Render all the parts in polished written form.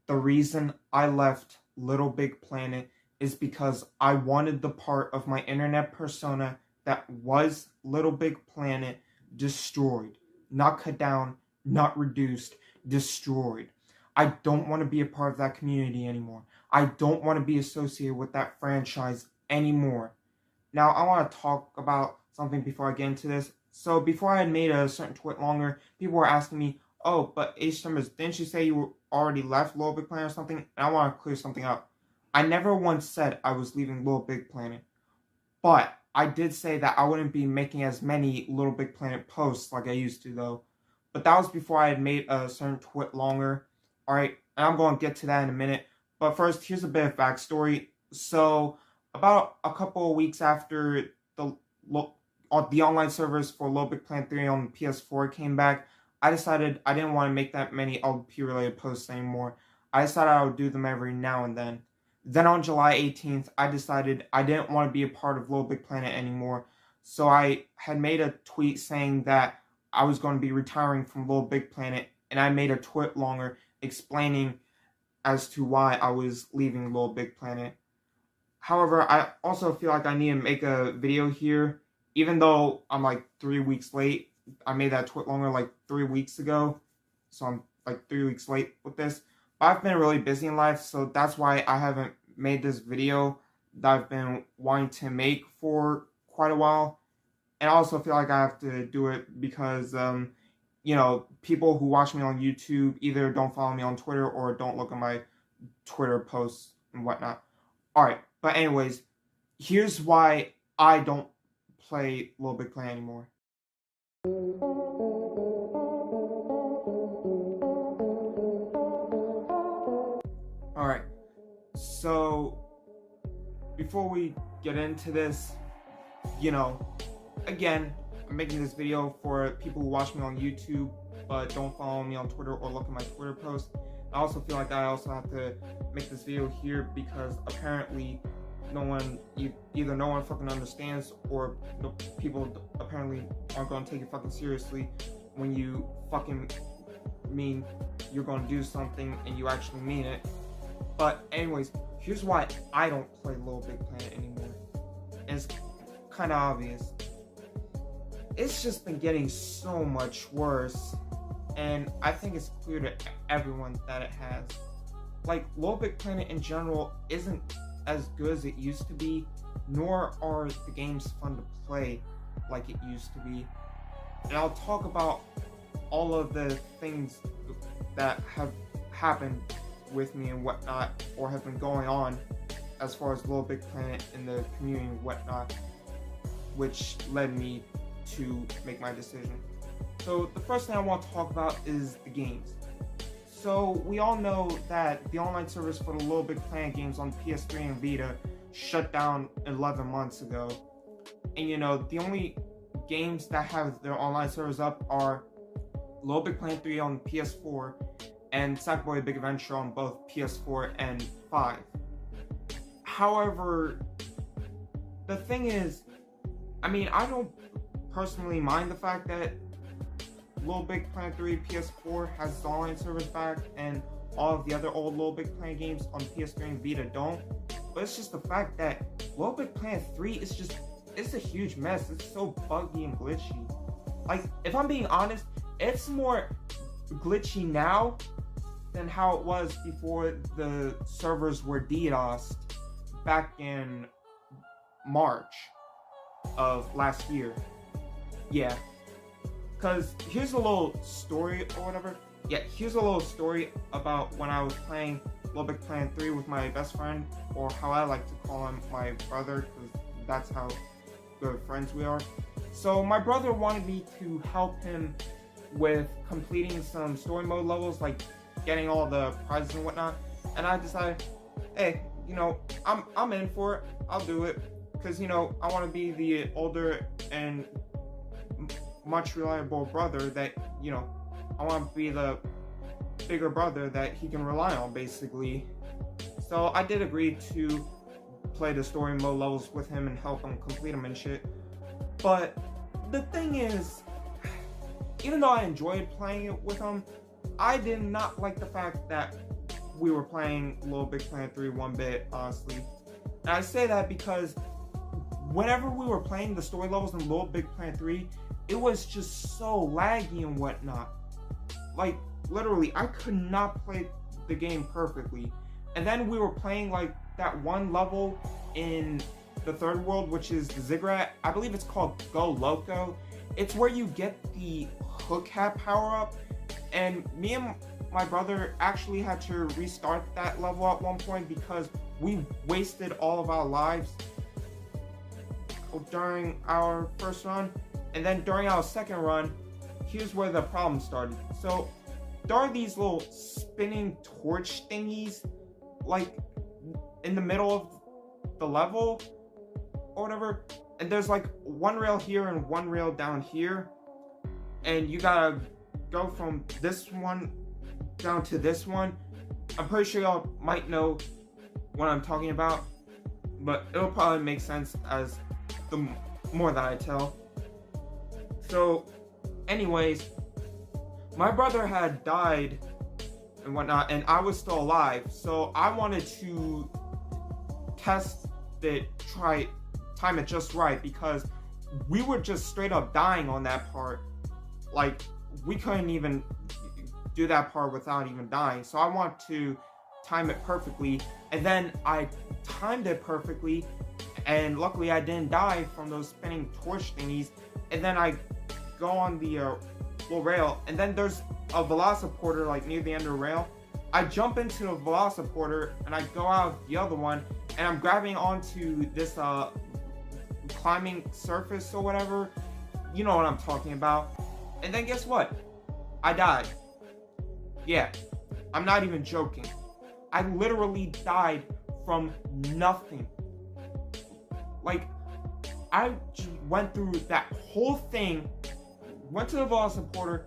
The reason I left LittleBigPlanet is because I wanted the part of my internet persona that was LittleBigPlanet destroyed. Not cut down, not reduced, destroyed. I don't want to be a part of that community anymore. I don't want to be associated with that franchise anymore. Now, I want to talk about something before I get into this. So, before I had made a certain tweet longer, people were asking me, oh, but H. Summers, didn't you say you already left LittleBigPlanet or something? And I want to clear something up. I never once said I was leaving LittleBigPlanet. But I did say that I wouldn't be making as many LittleBigPlanet posts like I used to, though. But that was before I had made a certain tweet longer. Alright, and I'm going to get to that in a minute. But first, here's a bit of backstory. So, about a couple of weeks after the online servers for LittleBigPlanet 3 on PS4 came back, I decided I didn't want to make that many LP-related posts anymore. I decided I would do them every now and then. Then on July 18th, I decided I didn't want to be a part of LittleBigPlanet anymore. So I had made a tweet saying that I was going to be retiring from LittleBigPlanet, and I made a tweet longer explaining as to why I was leaving LittleBigPlanet. However, I also feel like I need to make a video here, even though I'm like 3 weeks late. I made that tweet longer like 3 weeks ago, so I'm like 3 weeks late with this. But I've been really busy in life, so that's why I haven't made this video that I've been wanting to make for quite a while. And I also feel like I have to do it because, people who watch me on YouTube either don't follow me on Twitter or don't look at my Twitter posts and whatnot. Alright, but anyways, here's why I don't play LittleBigPlanet anymore. Alright, so before we get into this, again, I'm making this video for people who watch me on YouTube but don't follow me on Twitter or look at my Twitter posts. I also feel like I also have to make this video here because apparently either no one fucking understands or the people apparently aren't going to take it fucking seriously when you fucking mean you're going to do something and you actually mean it. But anyways, here's why I don't play LittleBigPlanet anymore. And it's kind of obvious. It's just been getting so much worse, and I think it's clear to everyone that it has. Like, LittleBigPlanet in general isn't as good as it used to be, nor are the games fun to play like it used to be. And I'll talk about all of the things that have happened with me and whatnot, or have been going on as far as LittleBigPlanet in the community and whatnot, which led me to make my decision. So the first thing I want to talk about is the games. So we all know that the online service for the LittleBigPlanet games on PS3 and Vita shut down 11 months ago. And the only games that have their online servers up are LittleBigPlanet 3 on PS4 and Sackboy: A Big Adventure on both PS4 and 5. However, the thing is, I don't personally mind the fact that LittleBigPlanet 3 PS4 has its online service back and all of the other old LittleBigPlanet games on PS3 and Vita don't. But it's just the fact that LittleBigPlanet 3 it's a huge mess. It's so buggy and glitchy. Like, if I'm being honest, it's more glitchy now than how it was before the servers were DDoSed back in March of last year. Yeah. Because here's a little story or whatever. Yeah, here's a little story about when I was playing LittleBigPlanet 3 with my best friend, or how I like to call him, my brother, because that's how good friends we are. So my brother wanted me to help him with completing some story mode levels, like getting all the prizes and whatnot. And I decided, hey, I'm in for it. I'll do it. Because, I want to be the older and much reliable brother that, I want to be the bigger brother that he can rely on, basically. So I did agree to play the story mode levels with him and help him complete them and shit. But the thing is, even though I enjoyed playing it with him, I did not like the fact that we were playing LittleBigPlanet 3 1-bit, honestly. And I say that because whenever we were playing the story levels in LittleBigPlanet 3, it was just so laggy and whatnot. Like, literally, I could not play the game perfectly. And then we were playing, like, that one level in the third world, which is the ziggurat. I believe it's called Go Loco. It's where you get the hook hat power up. And me and my brother actually had to restart that level at one point because we wasted all of our lives during our first run. And then during our second run, here's where the problem started. So there are these little spinning torch thingies, like in the middle of the level or whatever. And there's like one rail here and one rail down here. And you gotta go from this one down to this one. I'm pretty sure y'all might know what I'm talking about, but it'll probably make sense as the more that I tell. So anyways, my brother had died and whatnot, and I was still alive, so I wanted to test it, time it just right, because we were just straight up dying on that part. Like, we couldn't even do that part without even dying. So I want to time it perfectly, and then I timed it perfectly, and luckily I didn't die from those spinning torch thingies. And then I go on the little rail, and then there's a velociporter like near the end of the rail. I jump into the velociporter and I go out the other one, and I'm grabbing onto this climbing surface or whatever. You know what I'm talking about. And then guess what? I died. Yeah, I'm not even joking. I literally died from nothing. Like, I just went through that whole thing, went to the velociporter,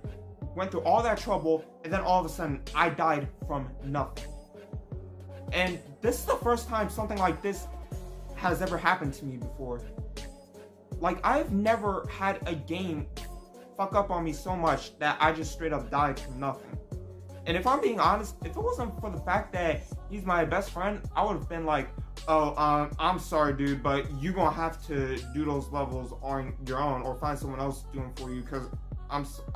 went through all that trouble, and then all of a sudden, I died from nothing. And this is the first time something like this has ever happened to me before. Like, I've never had a game fuck up on me so much that I just straight up died from nothing. And if I'm being honest, if it wasn't for the fact that he's my best friend, I would have been like, oh, I'm sorry, dude, but you're gonna have to do those levels on your own, or find someone else to do them for you, because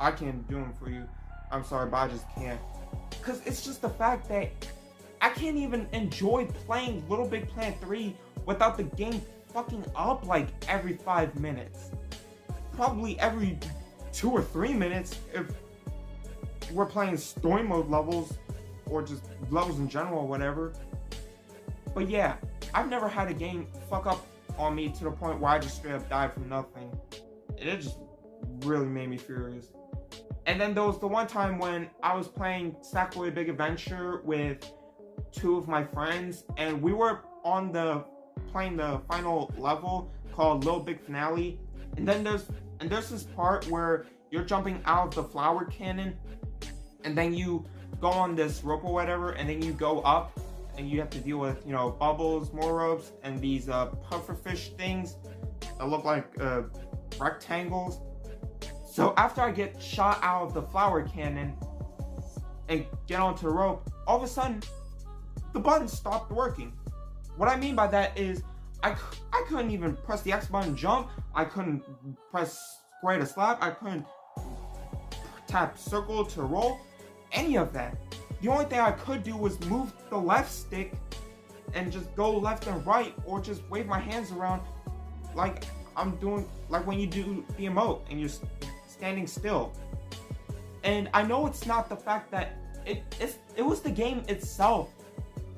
I can't do them for you. I'm sorry, but I just can't. Because it's just the fact that I can't even enjoy playing LittleBigPlanet 3 without the game fucking up like every 5 minutes. Probably every 2 or 3 minutes if we're playing story mode levels, or just levels in general or whatever. But yeah, I've never had a game fuck up on me to the point where I just straight up died from nothing. And it just really made me furious. And then there was the one time when I was playing Sackboy Big Adventure with 2 of my friends, and we were on playing the final level called Little Big Finale. And then there's this part where you're jumping out of the flower cannon, and then you go on this rope or whatever, and then you go up, and you have to deal with, bubbles, more ropes, and these pufferfish things that look like rectangles. So after I get shot out of the flower cannon and get onto the rope, all of a sudden, the button stopped working. What I mean by that is, I couldn't even press the X button jump, I couldn't press square to slap, I couldn't tap circle to roll, any of that. The only thing I could do was move the left stick and just go left and right, or just wave my hands around like I'm doing, like when you do the emote and you're standing still. And I know it's not the fact that it was the game itself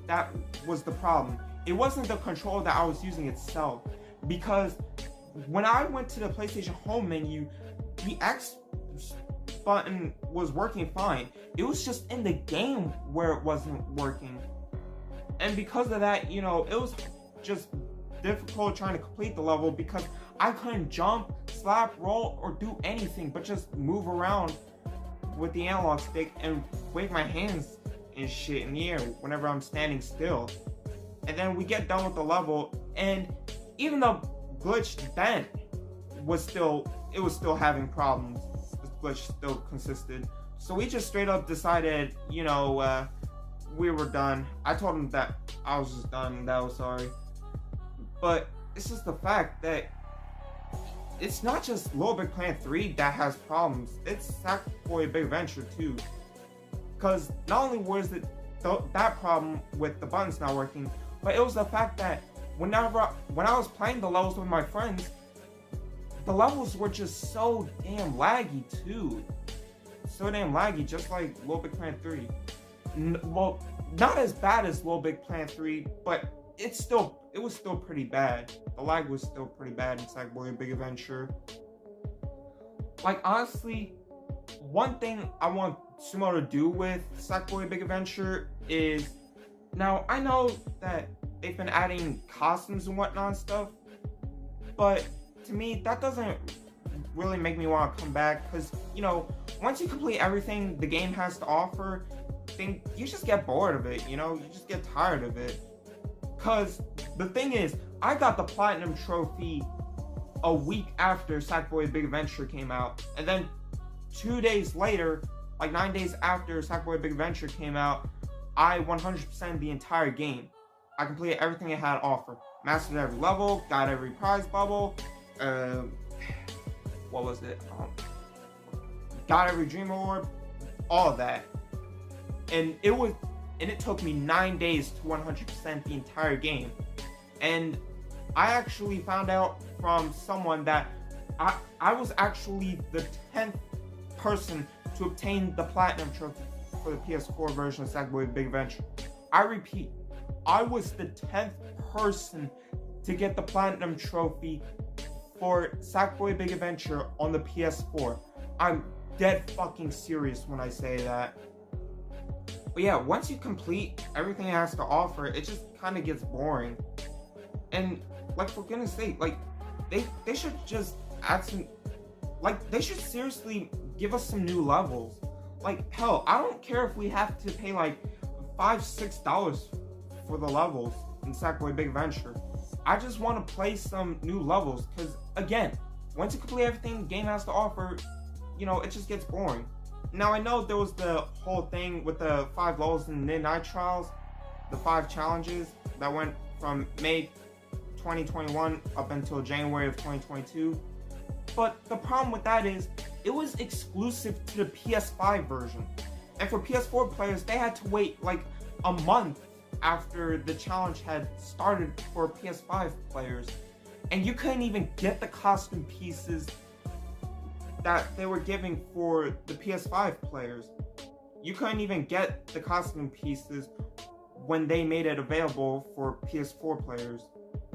that was the problem. It wasn't the controller that I was using itself, because when I went to the PlayStation home menu, the X button was working fine. It was just in the game where it wasn't working. And because of that, it was just difficult trying to complete the level, because I couldn't jump, slap, roll, or do anything but just move around with the analog stick and wave my hands and shit in the air whenever I'm standing still. And then we get done with the level, and even though glitch then was still having problems, this glitch still consisted. So we just straight up decided, we were done. I told him that I was just done and that I was sorry. But it's just the fact that it's not just LittleBigPlanet 3 that has problems. It's Sackboy Big Adventure too. Because not only was it that problem with the buttons not working, but it was the fact that when I was playing the levels with my friends, the levels were just so damn laggy too. So damn laggy, just like LittleBigPlanet 3. Well, not as bad as LittleBigPlanet 3, but it was still pretty bad. The lag was still pretty bad in Sackboy Big Adventure. Like, honestly, one thing I want Sumo to do with Sackboy Big Adventure is, now I know that they've been adding costumes and whatnot and stuff, but to me that doesn't really make me want to come back, because, you know, once you complete everything the game has to offer, then you just get bored of it, you know, you just get tired of it. Because the thing is, I got the Platinum Trophy a week after Sackboy Big Adventure came out, and then 2 days later, like 9 days after Sackboy Big Adventure came out, I 100%ed the entire game. I completed everything it had to offer. Mastered every level, got every prize bubble, what was it? Got every dream award, all of that. And it took me 9 days to 100% the entire game. And I actually found out from someone that I was actually the 10th person to obtain the Platinum Trophy for the PS4 version of Sackboy Big Adventure. I repeat, I was the 10th person to get the Platinum Trophy for Sackboy Big Adventure on the PS4. I'm dead fucking serious when I say that. But yeah, once you complete everything it has to offer, it just kind of gets boring. And, like, for goodness sake, like, they should just add some, like, they should seriously give us some new levels. Like, hell, I don't care if we have to pay like $5-6 for the levels in Sackboy Big Adventure. I just want to play some new levels, because again, once you complete everything the game has to offer, you know, it just gets boring. Now, I know there was the whole thing with the 5 levels in the Midnight Trials, the 5 challenges that went from May 2021 up until January of 2022. But the problem with that is, it was exclusive to the PS5 version. And for PS4 players, they had to wait like a month after the challenge had started for PS5 players. And you couldn't even get the costume pieces that they were giving for the PS5 players. You couldn't even get the costume pieces when they made it available for PS4 players,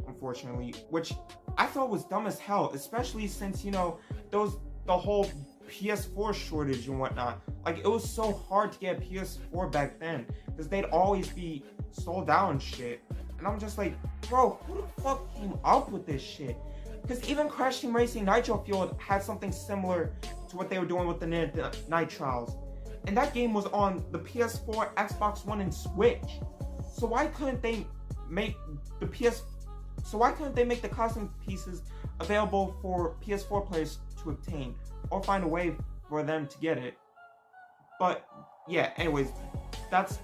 unfortunately, which I thought was dumb as hell, especially since, you know, there was the whole PS4 shortage and whatnot. Like, it was so hard to get a PS4 back then, because they'd always be sold out and shit. And I'm just like, bro, who the fuck came up with this shit? Because even Crash Team Racing Nitro Fueled had something similar to what they were doing with the Night Trials. And that game was on the PS4, Xbox One, and Switch. So why couldn't they make the costume pieces available for PS4 players to obtain, or find a way for them to get it? But yeah, anyways, that's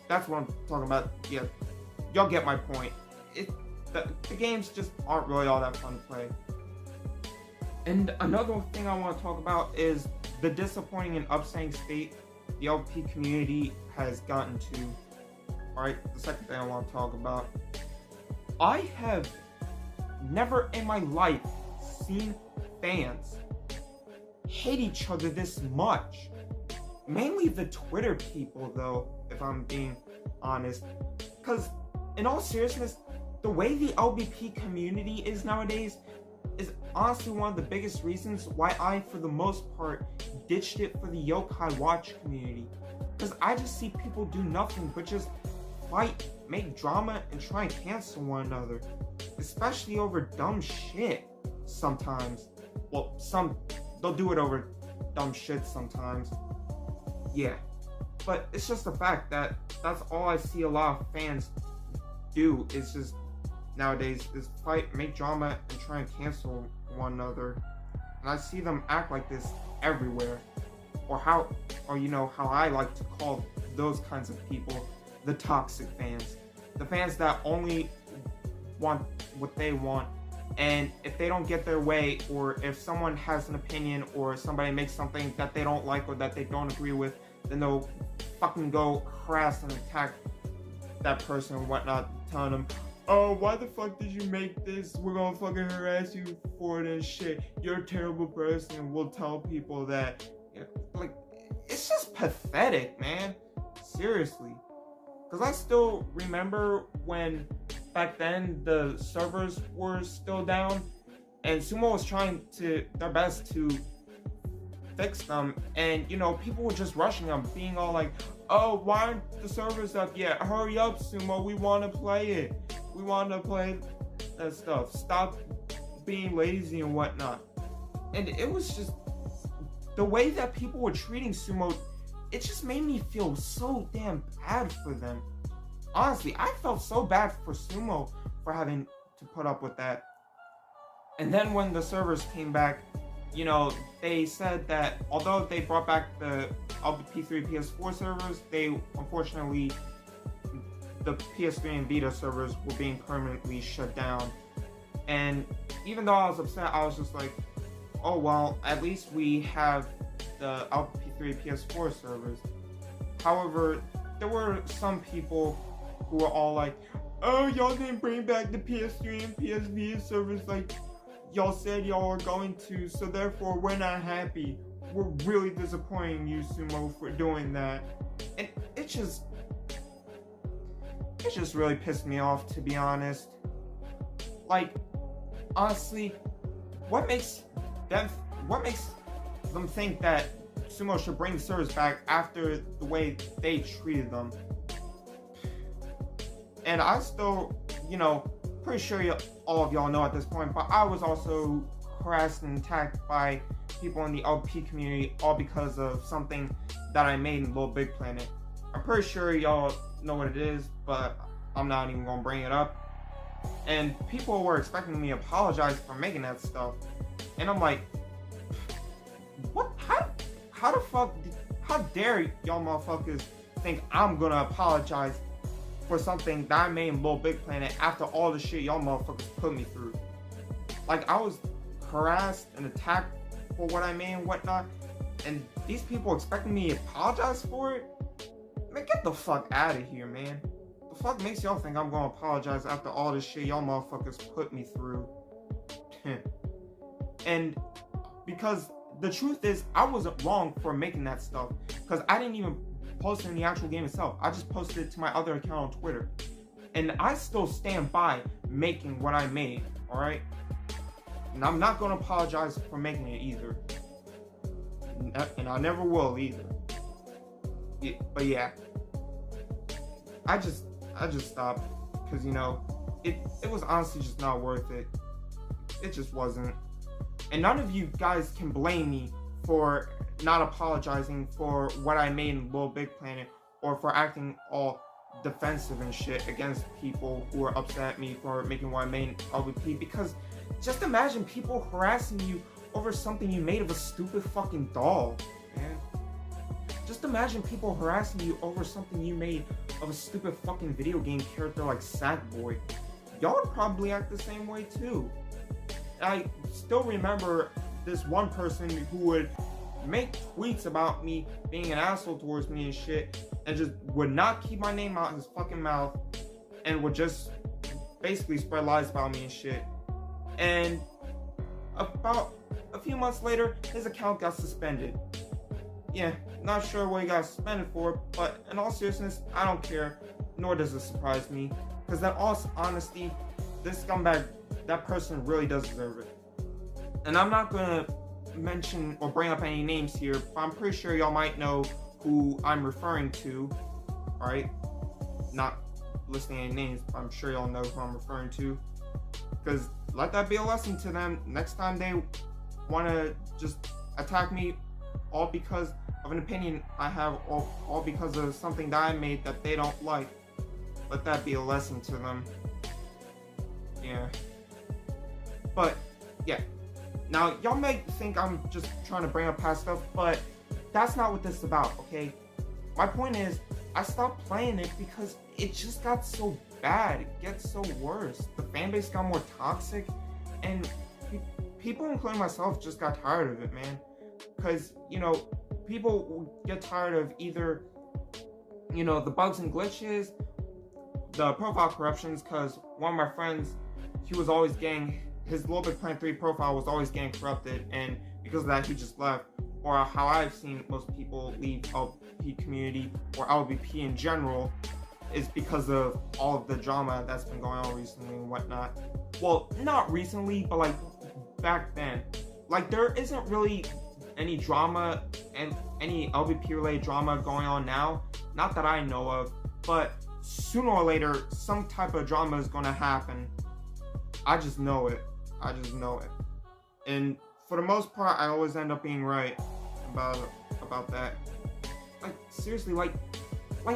what I'm talking about. Yeah, y'all get my point. The games just aren't really all that fun to play. And another thing I want to talk about is the disappointing and upsetting state the LP community has gotten to. Alright, the second thing I want to talk about. I have never in my life seen fans hate each other this much. Mainly the Twitter people, though, if I'm being honest. Because, in all seriousness, the way the LBP community is nowadays is honestly one of the biggest reasons why I, for the most part, ditched it for the Yokai Watch community. Because I just see people do nothing but just fight, make drama, and try and cancel one another. Especially over dumb shit sometimes. Well, they'll do it over dumb shit sometimes. Yeah. But it's just the fact that that's all I see a lot of fans do, is just nowadays is fight, make drama, and try and cancel one another. And I see them act like this everywhere. or how I like to call those kinds of people, the toxic fans. The fans that only want what they want, and if they don't get their way, or if someone has an opinion, or somebody makes something that they don't like or that they don't agree with, then they'll fucking go harass and attack that person and whatnot, telling them, oh, why the fuck did you make this? We're gonna fucking harass you for it and shit. You're a terrible person, and we'll tell people that. Like, it's just pathetic, man. Seriously. Because I still remember when, back then, the servers were still down, and Sumo was trying their best to fix them, and, people were just rushing them, being all like, oh, why aren't the servers up yet? Hurry up, Sumo, we want to play it. We want to play that stuff. Stop being lazy and whatnot. And it was just, the way that people were treating Sumo, it just made me feel so damn bad for them. Honestly, I felt so bad for Sumo for having to put up with that. And then when the servers came back, they said that although they brought back the LP3 PS4 servers, unfortunately, the PS3 and Vita servers were being permanently shut down. And even though I was upset, I was just like, oh well, at least we have the LP3 PS4 servers. However, there were some people who were all like, oh, y'all didn't bring back the PS3 and PS Vita servers like y'all said y'all were going to, so therefore we're not happy. We're really disappointing you, Sumo, for doing that. And it just really pissed me off, to be honest. Like, honestly, what makes them think that Sumo should bring the servers back after the way they treated them? And I still, pretty sure all of y'all know at this point, but I was also harassed and attacked by people in the LP community, all because of something that I made in LittleBigPlanet. I'm pretty sure y'all know what it is, but I'm not even gonna bring it up. And people were expecting me to apologize for making that stuff, and I'm like, what? How the fuck? How dare y'all motherfuckers think I'm gonna apologize for something that I made in LittleBigPlanet after all the shit y'all motherfuckers put me through? Like, I was harassed and attacked for what I made and whatnot, and these people expecting me to apologize for it? Man, get the fuck out of here, man. The fuck makes y'all think I'm gonna apologize after all this shit y'all motherfuckers put me through? And because the truth is, I wasn't wrong for making that stuff, because I didn't even post it in the actual game itself. I just posted it to my other account on Twitter, and I still stand by making what I made, alright? And I'm not gonna apologize for making it either, and I never will either. But yeah, I just stopped, because it was honestly just not worth it. It just wasn't. And none of you guys can blame me for not apologizing for what I made in LittleBigPlanet, or for acting all defensive and shit against people who are upset at me for making what I made in LVP. Because just imagine people harassing you over something you made of a stupid fucking doll, man. Just imagine people harassing you over something you made of a stupid fucking video game character like Sackboy. Y'all would probably act the same way too. I still remember this one person who would make tweets about me being an asshole towards me and shit, and just would not keep my name out of his fucking mouth, and would just basically spread lies about me and shit. And about a few months later, his account got suspended. Yeah, not sure what he got suspended for, but in all seriousness, I don't care, nor does it surprise me, because in all honesty, this scumbag, that person really does deserve it. And I'm not gonna mention or bring up any names here, but I'm pretty sure y'all might know who I'm referring to, alright? Not listing any names, but I'm sure y'all know who I'm referring to, because let that be a lesson to them next time they want to just attack me all because of an opinion I have, all because of something that I made that they don't like. Let that be a lesson to them. Yeah. But, yeah. Now, y'all may think I'm just trying to bring up past stuff, but that's not what this is about, okay? My point is, I stopped playing it because it just got so bad. It gets so worse. The fanbase got more toxic, and people, including myself, just got tired of it, man. Because, people get tired of either, the bugs and glitches, the profile corruptions, because one of my friends, he was always getting, his LittleBigPlanet 3 profile was always getting corrupted, and because of that, he just left. Or how I've seen most people leave LP community, or LBP in general, is because of all of the drama that's been going on recently and whatnot. Well, not recently, but like back then. Like, there isn't really any drama and any LBP related drama going on now, not that I know of, but sooner or later some type of drama is gonna happen. I just know it. And for the most part, I always end up being right about that. Like, seriously, like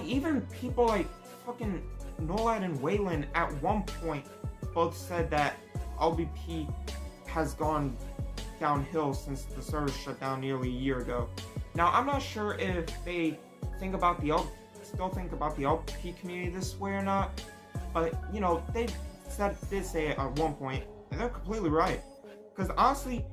even people like fucking Nolad and Waylon at one point both said that LBP has gone downhill since the service shut down nearly a year ago. Now, I'm not sure if they still think about the LP community this way or not, but they did say it at one point, and they're completely right. Because honestly,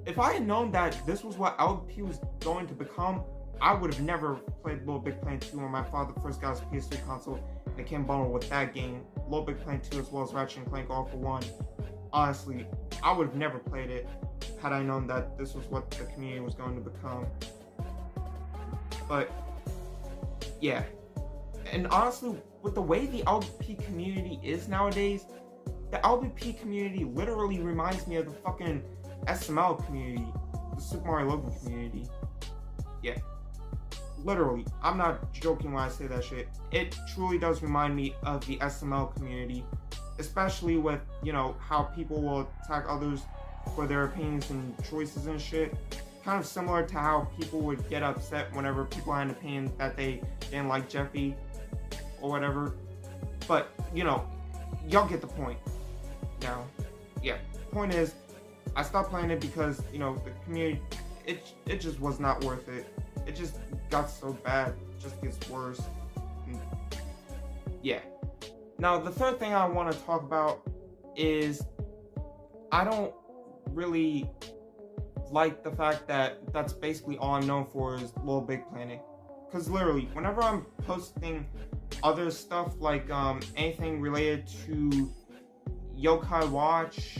if I had known that this was what LP was going to become, I would have never played LittleBigPlanet 2 when my father first got his PS3 console and it came bundled with that game, LittleBigPlanet 2 as well as Ratchet & Clank All for One. Honestly, I would have never played it had I known that this was what the community was going to become. But yeah, and honestly, with the way the LBP community is nowadays, the LBP community literally reminds me of the fucking SML community, the Super Mario Logan community. Yeah, literally, I'm not joking when I say that shit. It truly does remind me of the SML community, especially with, how people will attack others for their opinions and choices and shit. Kind of similar to how people would get upset whenever people had an opinion that they didn't like Jeffy or whatever. But, y'all get the point. Now, yeah, point is, I stopped playing it because, the community, it just was not worth it. It just got so bad, it just gets worse. And yeah. Now, the third thing I want to talk about is I don't really like the fact that that's basically all I'm known for is LittleBigPlanet. Because literally, whenever I'm posting other stuff like anything related to Yokai Watch,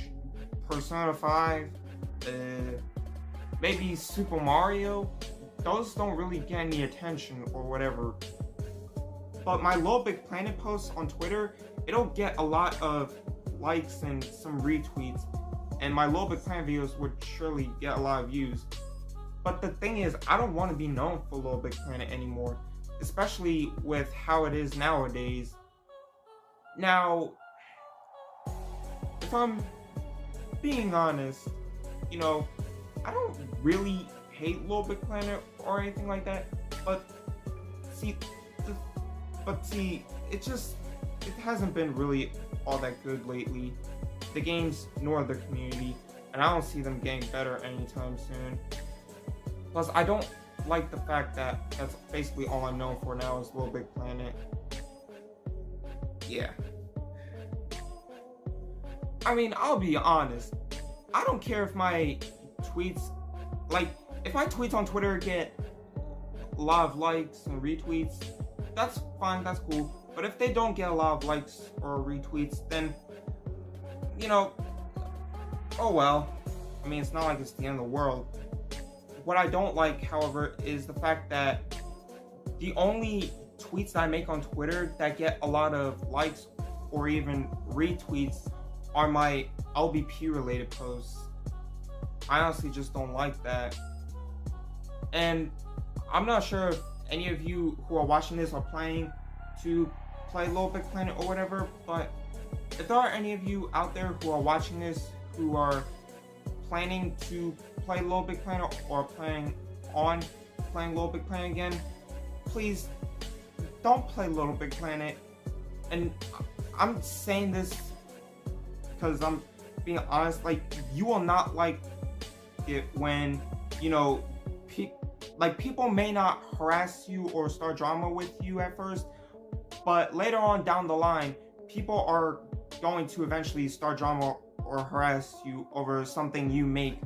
Persona 5, maybe Super Mario, those don't really get any attention or whatever. But my LittleBigPlanet posts on Twitter, it'll get a lot of likes and some retweets, and my LittleBigPlanet videos would surely get a lot of views. But the thing is, I don't want to be known for LittleBigPlanet anymore, especially with how it is nowadays. Now, if I'm being honest, I don't really hate LittleBigPlanet or anything like that, but see, it hasn't been really all that good lately. The games nor the community, and I don't see them getting better anytime soon. Plus, I don't like the fact that that's basically all I'm known for now is LittleBigPlanet. Yeah. I mean, I'll be honest. I don't care if my tweets, if my tweets on Twitter get a lot of likes and retweets, that's fine, that's cool. But if they don't get a lot of likes or retweets, then, oh well. I mean, it's not like it's the end of the world. What I don't like, however, is the fact that the only tweets that I make on Twitter that get a lot of likes or even retweets are my LBP related posts. I honestly just don't like that. And I'm not sure if any of you who are watching this are planning to play LittleBigPlanet or whatever, but if there are any of you out there who are watching this who are planning to play LittleBigPlanet or planning on playing LittleBigPlanet again, please don't play LittleBigPlanet. And I'm saying this because I'm being honest, you will not like it when, like, people may not harass you or start drama with you at first, but later on down the line, people are going to eventually start drama or harass you over something you make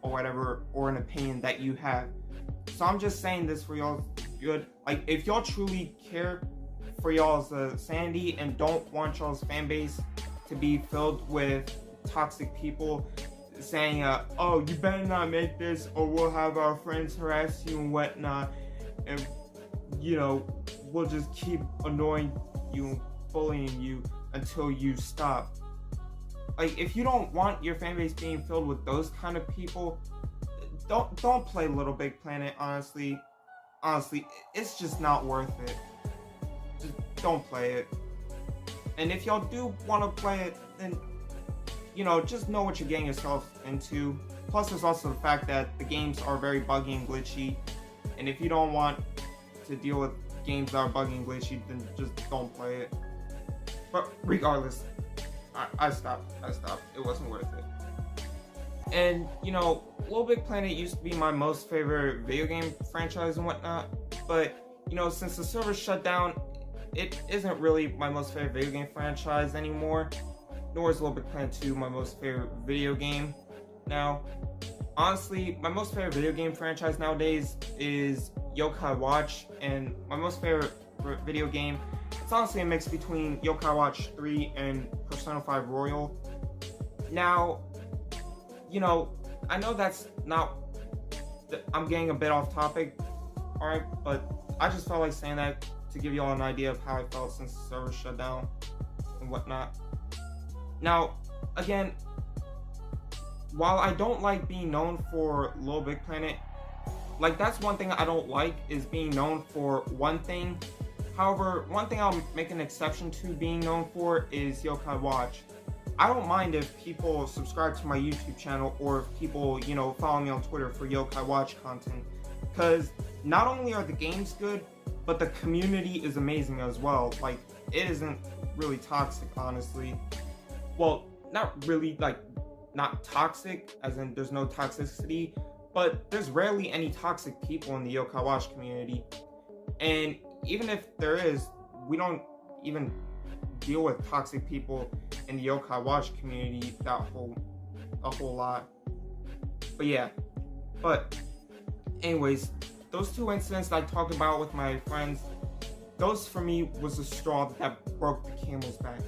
or whatever, or an opinion that you have. So I'm just saying this for y'all's good. Like, if y'all truly care for y'all's sanity and don't want y'all's fan base to be filled with toxic people saying, oh, you better not make this or we'll have our friends harass you and whatnot, and, you know, we'll just keep annoying you and bullying you until you stop. Like, if you don't want your fan base being filled with those kind of people, don't play LittleBigPlanet. Honestly, it's just not worth it. Just don't play it. And if y'all do want to play it, then, you know, just know what you're getting yourself into. Plus, there's also the fact that the games are very buggy and glitchy. And if you don't want to deal with games that are buggy and glitchy, then just don't play it. But regardless, I stopped. It wasn't worth it. And, you know, LittleBigPlanet used to be my most favorite video game franchise and whatnot. But, you know, since the server shut down, it isn't really my most favorite video game franchise anymore. Nor is LittleBigPlanet 2 my most favorite video game now. Honestly, my most favorite video game franchise nowadays is Yokai Watch, and my most favorite video game, it's honestly a mix between Yokai Watch 3 and Persona 5 Royal. Now, you know, I know that's not, I'm getting a bit off topic, alright, but I just felt like saying that to give you all an idea of how I felt since the server shut down and whatnot. Now, again, while I don't like being known for LittleBigPlanet, like, that's one thing I don't like, is being known for one thing. However, one thing I'll make an exception to being known for is Yokai Watch. I don't mind if people subscribe to my YouTube channel or if people, you know, follow me on Twitter for Yokai Watch content. Because not only are the games good, but the community is amazing as well. Like, it isn't really toxic, honestly. Well, not really, like, not toxic, as in there's no toxicity, but there's rarely any toxic people in the Yokai Watch community. And even if there is, we don't even deal with toxic people in the Yokai Watch community a whole lot. But yeah, but anyways, those two incidents I talked about with my friends, those for me was the straw that broke the camel's back.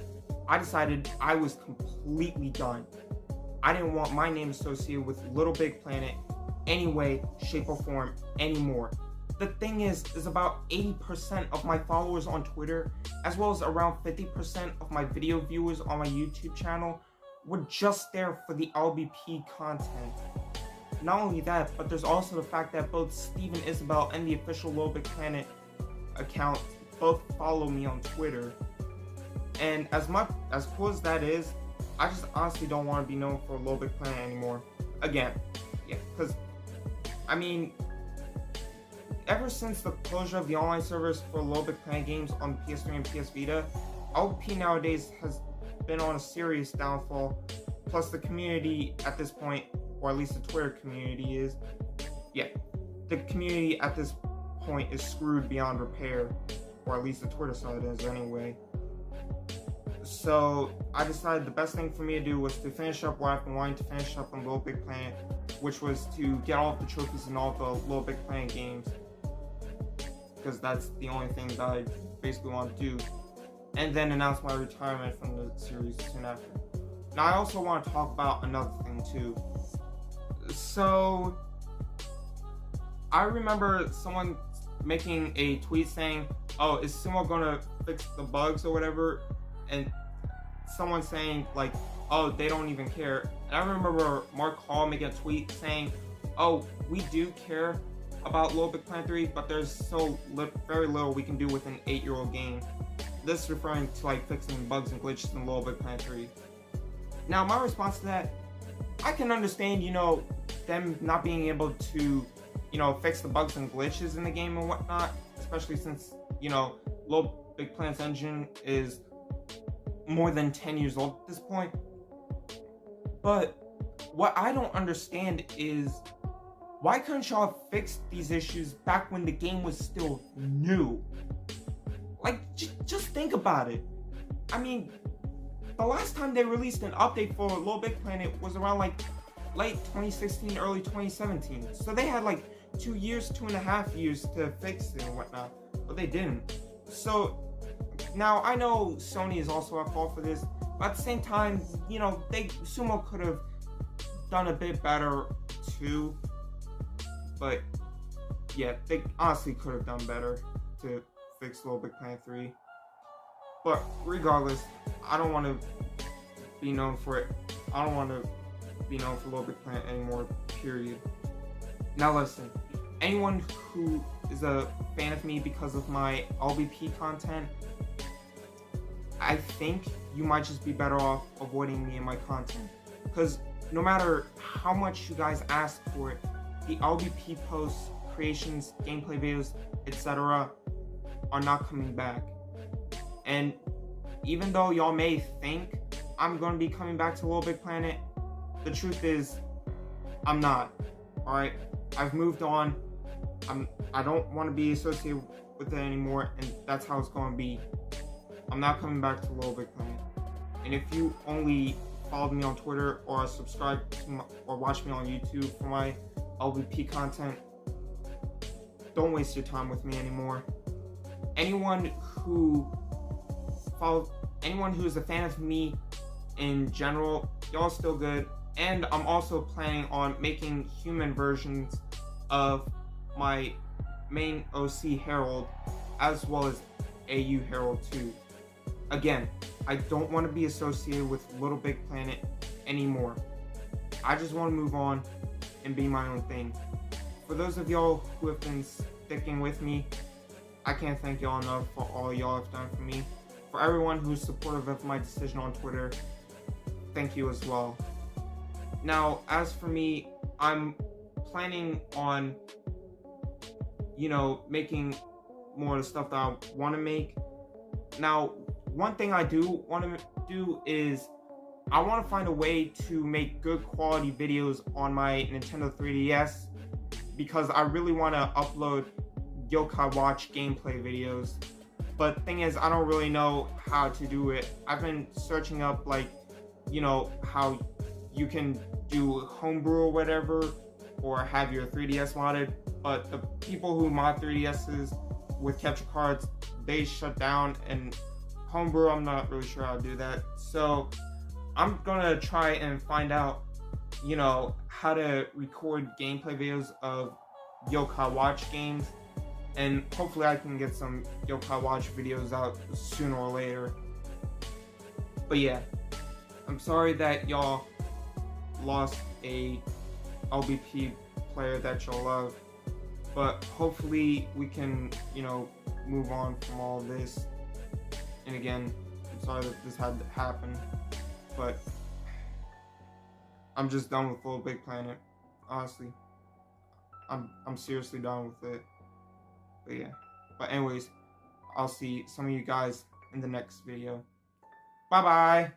I decided I was completely done. I didn't want my name associated with LittleBigPlanet any way, shape, or form anymore. The thing is about 80% of my followers on Twitter, as well as around 50% of my video viewers on my YouTube channel, were just there for the LBP content. Not only that, but there's also the fact that both Steve and Isabel and the official LittleBigPlanet account both follow me on Twitter. And as cool as that is, I just honestly don't want to be known for LittleBigPlanet anymore. Again, yeah, because, I mean, ever since the closure of the online servers for LittleBigPlanet games on PS3 and PS Vita, LP nowadays has been on a serious downfall. Plus the community at this point, or at least the Twitter community is, the community at this point is screwed beyond repair, or at least the Twitter side is anyway. So I decided the best thing for me to do was to finish up what I've been wanting to finish up on LittleBigPlanet, which was to get all of the trophies in all the LittleBigPlanet games, because that's the only thing that I basically want to do, and then announce my retirement from the series soon after. Now I also want to talk about another thing too. So I remember someone making a tweet saying, oh, is Sumo gonna fix the bugs or whatever? And someone saying like, oh, they don't even care. And I remember Mark Hall making a tweet saying, oh, we do care about LittleBigPlanet 3, but there's very little we can do with an 8-year-old game. This is referring to like fixing bugs and glitches in LittleBigPlanet 3. Now my response to that, I can understand, you know, them not being able to, you know, fix the bugs and glitches in the game and whatnot, especially since, you know, LittleBigPlanet's engine is more than 10 years old at this point. But what I don't understand is Why couldn't y'all have fixed these issues back when the game was still new? Like, just think about it. I mean, the last time they released an update for LittleBigPlanet was around like late 2016, early 2017. So they had like 2 years, 2.5 years to fix it and whatnot, but they didn't. So now I know Sony is also at fault for this, but at the same time, you know, Sumo could have done a bit better too. But yeah, they honestly could have done better to fix LittleBigPlanet 3. But regardless, I don't want to be known for it. I don't want to be known for LittleBigPlanet anymore, period. Now listen, anyone who is a fan of me because of my LBP content, I think you might just be better off avoiding me and my content. Because no matter how much you guys ask for it, the LBP posts, creations, gameplay videos, etc. are not coming back. And even though y'all may think I'm going to be coming back to LittleBigPlanet, the truth is, I'm not. Alright? I've moved on. I don't want to be associated with it anymore, and that's how it's going to be. I'm not coming back to LittleBigPlanet. And if you only followed me on Twitter or subscribed to or watch me on YouTube for my LBP content, don't waste your time with me anymore. Anyone who is a fan of me in general, y'all still good. And I'm also planning on making human versions of my main OC Herald as well as AU Herald too. Again, I don't want to be associated with LittleBigPlanet anymore. I just want to move on and be my own thing. For those of y'all who have been sticking with me, I can't thank y'all enough for all y'all have done for me. For everyone who's supportive of my decision on Twitter, thank you as well. Now, as for me, I'm planning on, making more of the stuff that I want to make. Now, one thing I do want to do is I want to find a way to make good quality videos on my Nintendo 3DS, because I really want to upload Yokai Watch gameplay videos. But the thing is, I don't really know how to do it. I've been searching up, how you can do homebrew or whatever, or have your 3DS modded. But the people who mod 3DSs with capture cards, they shut down, and homebrew, I'm not really sure how to do that. So I'm gonna try and find out, how to record gameplay videos of Yokai Watch games, and hopefully I can get some Yokai Watch videos out sooner or later. But yeah, I'm sorry that y'all lost a LBP player that y'all love, but hopefully we can, move on from all this. And again, I'm sorry that this had to happen, but I'm just done with LittleBigPlanet. Honestly, I'm seriously done with it. But yeah. But anyways, I'll see some of you guys in the next video. Bye bye.